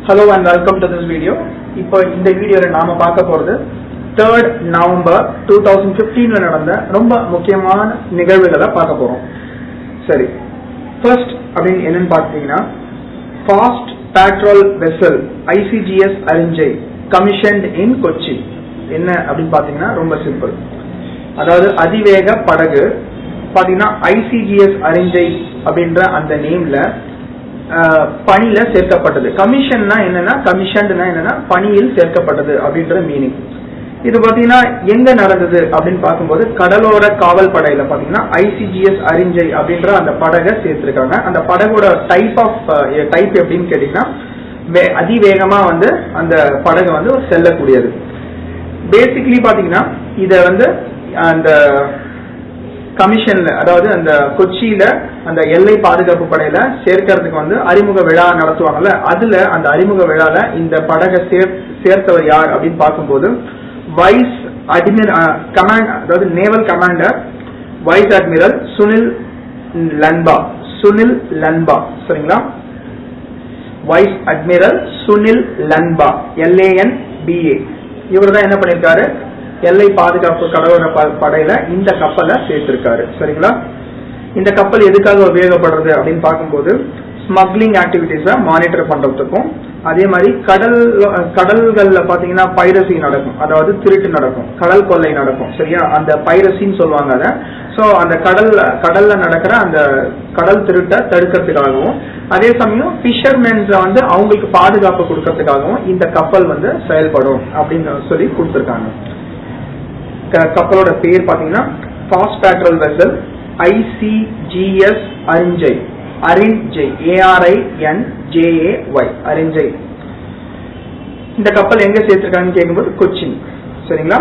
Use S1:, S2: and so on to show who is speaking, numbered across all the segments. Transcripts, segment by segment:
S1: Hello and welcome to this video. இப்போ இந்த வீடியோல நாம பார்க்க போறது 3rd November 2015ல நடந்த ரொம்ப முக்கியமான நிகழ்வுகளை பார்க்க போறோம். சரி, ஃபர்ஸ்ட் அப்படின்னு என்னன்னு பார்த்தீங்கன்னா fast patrol vessel ICGS அரிஞ்சை commissioned in Kochi. என்ன அப்படின்னு பார்த்தீங்கன்னா ரொம்ப சிம்பிள். அதாவது அதிவேக படகு பார்த்தீங்கன்னா ICGS அரிஞ்சை அப்படின்ற அந்த நேம்ல பணியில சேர்க்கப்பட்டது. கமிஷன்னா என்னன்னா, கமிஷன்னா என்னன்னா பணியில் சேர்க்கப்பட்டது அப்படின்ற மீனிங். இது பாத்தீங்கன்னா எங்க நடந்தது அப்படின்னு பார்க்கும்போது கடலோர காவல் படையில பாத்தீங்கன்னா ICGS அரிஞ்சை அப்படின்ற அந்த படகை சேர்த்திருக்காங்க. அந்த படகோட டைப் எப்படின்னு கேட்டீங்கன்னா அதிவேகமா அந்த படகு செல்லக்கூடியது. பேசிக்கலி பாத்தீங்கன்னா இத அந்த கமிஷன்ல, அதாவது அந்த கொச்சியில அந்த எல்லை பாதுகாப்பு படையில சேர்க்கிறதுக்கு அறிமுக விழா நடத்துவாங்கல்ல, அதுல அந்த அறிமுக விழால இந்த படகை சேர்த்தவர் யார் அப்படின்னு பார்க்கும்போது வைஸ் அட்மிரல் அதாவது naval commander vice admiral Sunil Lanba. சரிங்களா, vice admiral Sunil Lanba LANBA. இவர் தான் என்ன பண்ணிருக்காரு, எல்லை பாதுகாப்பு கடலோர படையில இந்த கப்பலை சேர்த்திருக்காரு. சரிங்களா, இந்த கப்பல் எதுக்காக உபயோகப்படுறது அப்படின்னு பார்க்கும்போது ஸ்மக்லிங் ஆக்டிவிட்டிஸ மானிட்டர் பண்றதுக்கும், அதே மாதிரி கடல்கள்ல பாத்தீங்கன்னா பைரசி நடக்கும், அதாவது திருட்டு நடக்கும், கடல் கொள்ளை நடக்கும். சரியா, அந்த பைரசின்னு சொல்லுவாங்க அதை. சோ அந்த கடல்ல நடக்கிற அந்த கடல் திருட்டை தடுக்கிறதுக்காகவும், அதே சமயம் பிஷர்மென்ஸ் அவங்களுக்கு பாதுகாப்பு கொடுக்கறதுக்காகவும் இந்த கப்பல் செயல்படும் அப்படின்னு சொல்லி கொடுத்திருக்காங்க. கப்பலோட பேர் பாத்தீங்கன்னா fast patrol vessel ICGS அரிஞ்சை ARINJAY அரிஞ்சை. இந்த கப்பல் எங்க சேர்த்திருக்காங்கன்னு கேட்கும்போது கொச்சின். சரிங்களா,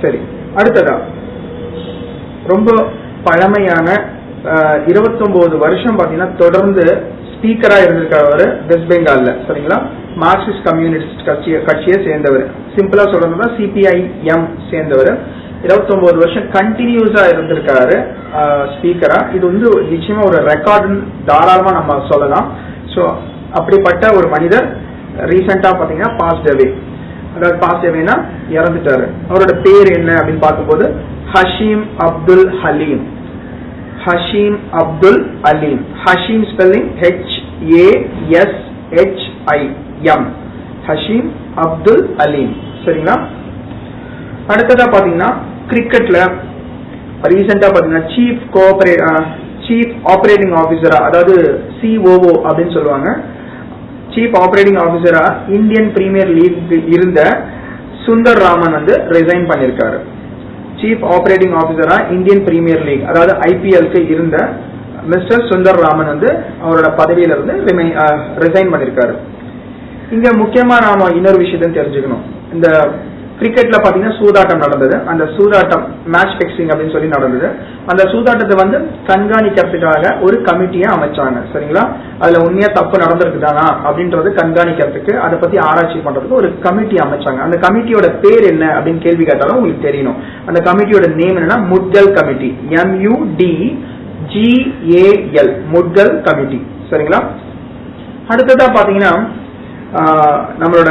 S1: சரி. அடுத்ததா ரொம்ப பழமையான 29 வருஷம் பாத்தீங்கன்னா தொடர்ந்து ஸ்பீக்கரா இருந்திருக்காரு வெஸ்ட் பெங்கால்ல. சரிங்களா, மார்க்சிஸ்ட் கம்யூனிஸ்ட் கட்சியை சேர்ந்தவர். சிம்பிளா சொல்றதுன்னா CPIM சேர்ந்தவர். 29 வருஷம் கண்டினியூஸா இருந்திருக்காரு ஸ்பீக்கரா. இது நிச்சயமா ஒரு ரெக்கார்டு தாராளமா நம்ம சொல்லலாம். சோ அப்படிப்பட்ட ஒரு மனிதர் ரீசெண்டா பாத்தீங்கன்னா பாஸ்ட் அவே. அதாவது பாஸ்ட் அவேனா இறந்துட்டாரு. அவரோட பேர் என்ன அப்படின்னு பார்க்கும்போது ஹஷீம் அப்துல் ஹலீம். Hashim spelling HASHIM. ஹஷீம் அப்துல் ஹலீம். சரிங்களா, அடுத்ததா பாத்தீங்கன்னா கிரிக்கெட்ல ரீசெண்டா பாத்தீங்கன்னா சீஃப் ஆபரேட்டிங் ஆபீசரா, அதாவது COO அப்படின்னு சொல்லுவாங்க, சீஃப் ஆபரேட்டிங் ஆபீசரா இந்தியன் பிரீமியர் லீக் இருந்த சுந்தர் ராமன் ரிசைன் பண்ணிருக்காரு. சீஃப் ஆபரேட்டிங் ஆபீசரா இந்தியன் பிரீமியர் லீக், அதாவது IPLக்கு இருந்த மிஸ்டர் சுந்தர் ராமன் அவரோட பதவியில இருந்து ரிசைன் பண்ணிருக்காரு. இங்க முக்கியமா நாம இன்னொரு விஷயத்தை தெரிஞ்சுக்கணும். இந்த கிரிக்கெட்ல பாத்தீங்கன்னா சூதாட்டம் நடந்தது. அந்த சூதாட்டம் மேட்ச் பிக்சிங் அப்படின்னு சொல்லி நடந்தது. அந்த சூதாட்டத்தை கண்காணிக்கிறதுக்காக ஒரு கமிட்டியை அமைச்சாங்க. சரிங்களா, அதுல உண்மையா தப்பு நடந்திருக்குதானா அப்படின்றது கண்காணிக்கிறதுக்கு, அதை பத்தி ஆராய்ச்சி பண்றதுக்கு ஒரு கமிட்டி அமைச்சாங்க. அந்த கமிட்டியோட பேர் என்ன அப்படின்னு கேள்வி கேட்டாலும் உங்களுக்கு தெரியணும். அந்த கமிட்டியோட நேம் என்னன்னா Mudgal committee, MUDGAL, Mudgal committee. சரிங்களா, அடுத்ததா பாத்தீங்கன்னா நம்மளோட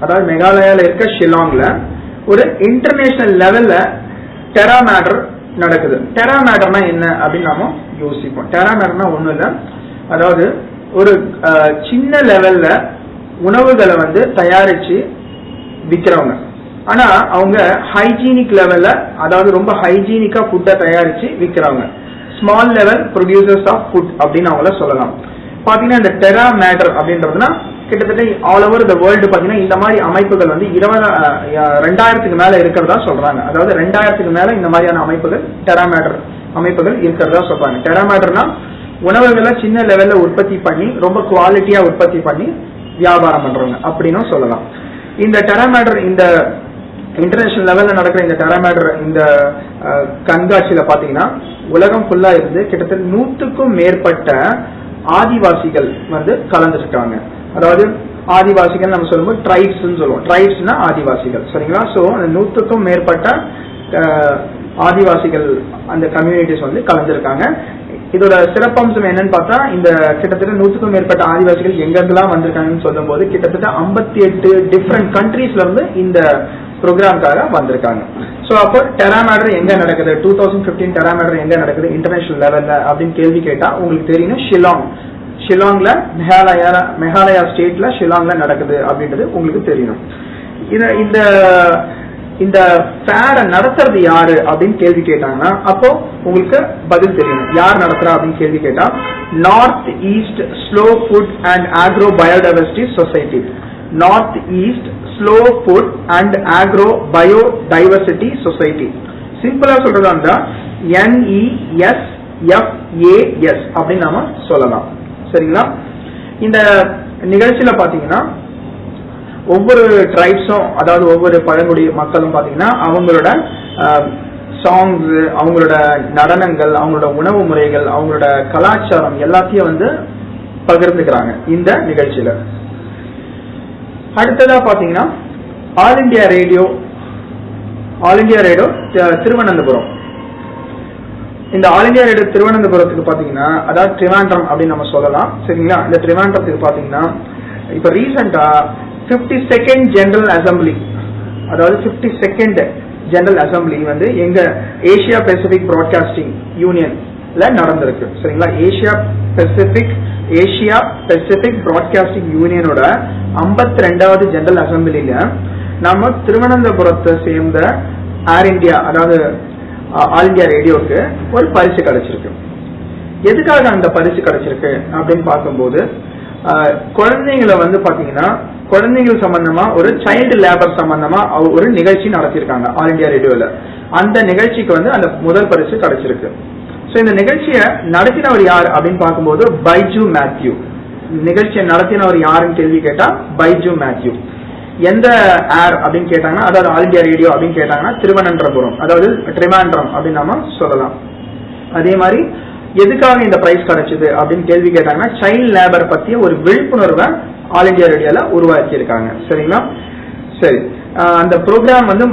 S1: அதாவது மெகாலயால இருக்க ஷிலாங்ல ஒரு இன்டர்நேஷனல் லெவல்ல டெரா மேட்டர் நடக்குது. டெரா மேட்டர்னா என்ன அப்படின்னு நாம யோசிப்போம். டெரா மேட்டர்னா ஒண்ணும் இல்ல, அதாவது ஒரு சின்ன லெவல்ல உணவுகளை தயாரிச்சு விக்கிறவங்க. ஆனா அவங்க ஹைஜீனிக் லெவல்ல, அதாவது ரொம்ப ஹைஜீனிக்கா ஃபுட்டை தயாரிச்சு விக்கிறவங்க. Small level producers of food அப்படின்னு அவங்கள சொல்லலாம். பாத்தீங்கன்னா இந்த டெரா மேட்டர் அப்படின்றதுனா கிட்டத்தட்ட ஆல் ஓவர் த வேர்ல்டு பாத்தீங்கன்னா இந்த மாதிரி அமைப்புகள் 2000க்கு மேல இருக்கிறதா சொல்றாங்க. அதாவது 2000க்கு மேல இந்த மாதிரியான அமைப்புகள் டெரா மேட்டர் அமைப்புகள் இருக்கிறதா சொல்றாங்க. டெரா மேட்டர்னா உணவுகளை சின்ன லெவல்ல உற்பத்தி பண்ணி ரொம்ப குவாலிட்டியா உற்பத்தி பண்ணி வியாபாரம் பண்றவங்க அப்படின்னு சொல்லலாம். இந்த டெரா மேட்டர், இந்த இன்டர்நேஷனல் லெவல்ல நடக்கிற இந்த டெரா மேட்டர் இந்த கண்காட்சியில பாத்தீங்கன்னா உலகம் ஃபுல்லா இருந்து கிட்டத்தட்ட 100க்கும் மேற்பட்ட ஆதிவாசிகள் கலந்துருக்காங்க. அதாவது ஆதிவாசிகள் நம்ம சொல்லும்போது ட்ரைப்ஸ் சொல்லுவோம். ட்ரைப்ஸ்னா ஆதிவாசிகள். சரிங்களா, சோ அந்த 100க்கும் மேற்பட்ட ஆதிவாசிகள் அந்த கம்யூனிட்டிஸ் கலந்துருக்காங்க. இதோட சிறப்பம்சம் என்னன்னு பார்த்தா, இந்த கிட்டத்தட்ட 100க்கும் மேற்பட்ட ஆதிவாசிகள் எங்கெங்கெல்லாம் வந்திருக்காங்கன்னு சொல்லும் போது கிட்டத்தட்ட 58 டிஃப்ரெண்ட் கண்ட்ரீஸ்ல இருந்து இந்த ப்ரோக்ராம்காக வந்திருக்காங்க. ஸோ அப்போ டெராமேட்டர் எங்க நடக்குது, 2015 டெராமேட்டர் எங்க நடக்குது இன்டர்நேஷனல் லெவல்ல அப்படின்னு கேள்வி கேட்டா உங்களுக்கு தெரியணும், ஷில்லாங்ல மெகாலயா ஸ்டேட்ல ஷில்லாங்ல நடக்குது அப்படின்றது உங்களுக்கு தெரியணும். இந்த ஃபேரை நடத்துறது யாரு அப்படின்னு கேள்வி கேட்டாங்கன்னா அப்போ உங்களுக்கு பதில் தெரியணும். யார் நடத்துறா அப்படின்னு கேள்வி கேட்டா, north east slow food and agro biodiversity society. North east slow food and agro biodiversity society. சிம்பிளா சொல்றதா இருந்தா NESFAS அப்படின்னு நாம சொல்லலாம். சரிங்களா? இந்த நிகழ்ச்சியில பாத்தீங்கன்னா ஒவ்வொரு ட்ரைப்ஸும், அதாவது ஒவ்வொரு பழங்குடி மக்களும் பாத்தீங்கன்னா அவங்களோட சாங்ஸ், அவங்களோட நடனங்கள், அவங்களோட உணவு முறைகள், அவங்களோட கலாச்சாரம் எல்லாத்தையும் வந்து பகிர்ந்துக்கிறாங்க இந்த நிகழ்ச்சியில. அடுத்ததா பாத்தீங்கன்னா ஆல் இண்டியா ரேடியோ திருவனந்தபுரம். இந்த ஆல் இண்டியா ரேடியோ திருவனந்தபுரத்துக்கு பாத்தீங்கன்னா, அதாவது ட்ரிவாண்ட்ரம் அப்படின்னு நம்ம சொல்லலாம். சரிங்களா? இந்த ட்ரிவாண்ட்ரத்துக்கு பாத்தீங்கன்னா இப்ப ரீசெண்டா 52nd ஜெனரல் அசம்பிளி, அதாவது 52nd ஜெனரல் அசம்பிளி வந்து எங்க ஏசியா பெசிபிக் பிராட்காஸ்டிங் யூனியன்ல நடந்திருக்கு. சரிங்களா? ஏசியா பெசிபிக் பிராட்காஸ்டிங் யூனியனோட 52வது ஜெனரல் அசம்பிளில நம்ம திருவனந்தபுரத்தை சேர்ந்த ஏர் இந்தியா, அதாவது ஆல் இண்டியா ரேடியோக்கு ஒரு பரிசு கிடைச்சிருக்கு. எதுக்காக அந்த பரிசு கிடைச்சிருக்கு அப்படின்னு பார்க்கும்போது, குழந்தைங்களை வந்து பாத்தீங்கன்னா குழந்தைகள் சம்பந்தமா ஒரு சைல்டு லேபர் சம்பந்தமா ஒரு நிகழ்ச்சி நடத்திருக்காங்க ஆல் இண்டியா ரேடியோல. அந்த நிகழ்ச்சிக்கு வந்து அந்த முதல் பரிசு கிடைச்சிருக்கு. சோ இந்த நிகழ்ச்சியை நடத்தினவர் யார் அப்படின்னு பார்க்கும்போது பைஜு மேத்யூ. நிகழ்ச்சியை நடத்தினவர் யாருன்னு கேள்வி கேட்டா பைஜு மேத்யூ. எந்த ஏர் அப்படின்னு கேட்டாங்கன்னா, அதாவது ஆல் இண்டியா ரேடியோ அப்படின்னு கேட்டாங்கன்னா திருவனந்தபுரம், அதாவது ட்ரிவாண்ட்ரம் அப்படின்னு நாம சொல்லலாம். அதே மாதிரி எதுக்காக இந்த பிரைஸ் கிடைச்சது அப்படின்னு கேள்வி கேட்டாங்கன்னா, சைல்ட் லேபர் பத்திய ஒரு விழிப்புணர்வை ஆல் இண்டியா ரேடியோல உருவாக்கி இருக்காங்க. சரிங்களா? சரி, அந்த ப்ரோக்ராம் வந்து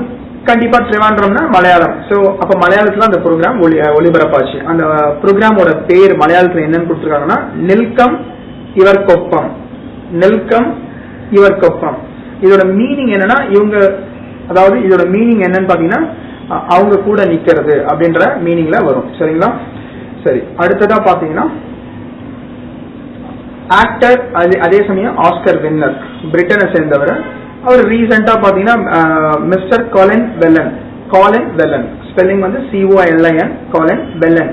S1: கண்டிப்பா ட்ரிவாண்ட்ரம்னா மலையாளம். சோ அப்ப மலையாளத்துல அந்த ப்ரோக்ராம் ஒளிபரப்பாச்சு. அந்த ப்ரோக்ராமோட பேர் மலையாளத்துல என்னன்னு கொடுத்துருக்காங்கன்னா நில்கம் இவர் கொப்பம். இதோட மீனிங் என்னன்னா, இதோட மீனிங் என்னன்னு பாத்தீங்கன்னா அவங்க கூட நிக்கிறது அப்படின்ற மீனிங்ல வரும். சரிங்களா? சரி, அடுத்ததா பாத்தீங்கன்னா ஆக்டர், அதே சமயம் ஆஸ்கர் வின்னர், பிரிட்டனை சேர்ந்தவர். அவர் ரீசெண்டா பாத்தீங்கன்னா மிஸ்டர் காலின் வெல்லன், ஸ்பெல்லிங் வந்து COLIN, காலின் வெல்லன்,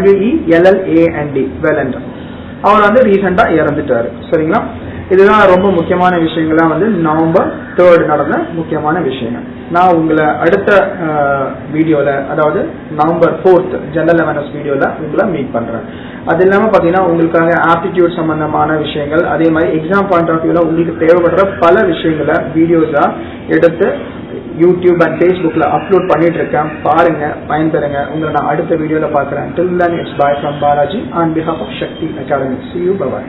S1: WELLAND வெல்லன். அவர் வந்து ரீசெண்டா இறந்துட்டாரு. சரிங்களா? இதுதான் ரொம்ப முக்கியமான விஷயங்கள்லாம் வந்து நவம்பர் 3 நடந்த முக்கியமான விஷயங்கள். நான் உங்களை அடுத்த வீடியோல, அதாவது நவம்பர் 4th ஜெனரல் அவேர்னஸ் வீடியோல உங்களை மீட் பண்றேன். அது இல்லாம பாத்தீங்கன்னா உங்களுக்காக ஆப்டிடியூட் சம்பந்தமான விஷயங்கள், அதே மாதிரி எக்ஸாம் பாயிண்ட் ஆஃப் வியூல உங்களுக்கு தேவைப்படுற பல விஷயங்களை வீடியோஸா எடுத்து யூடியூப் அண்ட் ஃபேஸ்புக்ல அப்லோட் பண்ணிட்டு இருக்கேன். பாருங்க, பயன்பெறுங்க. உங்களை நான் அடுத்த வீடியோல பாக்குறேன். Till then, it's bye from Balaji on behalf of Shakti Academy. See you. Bye bye.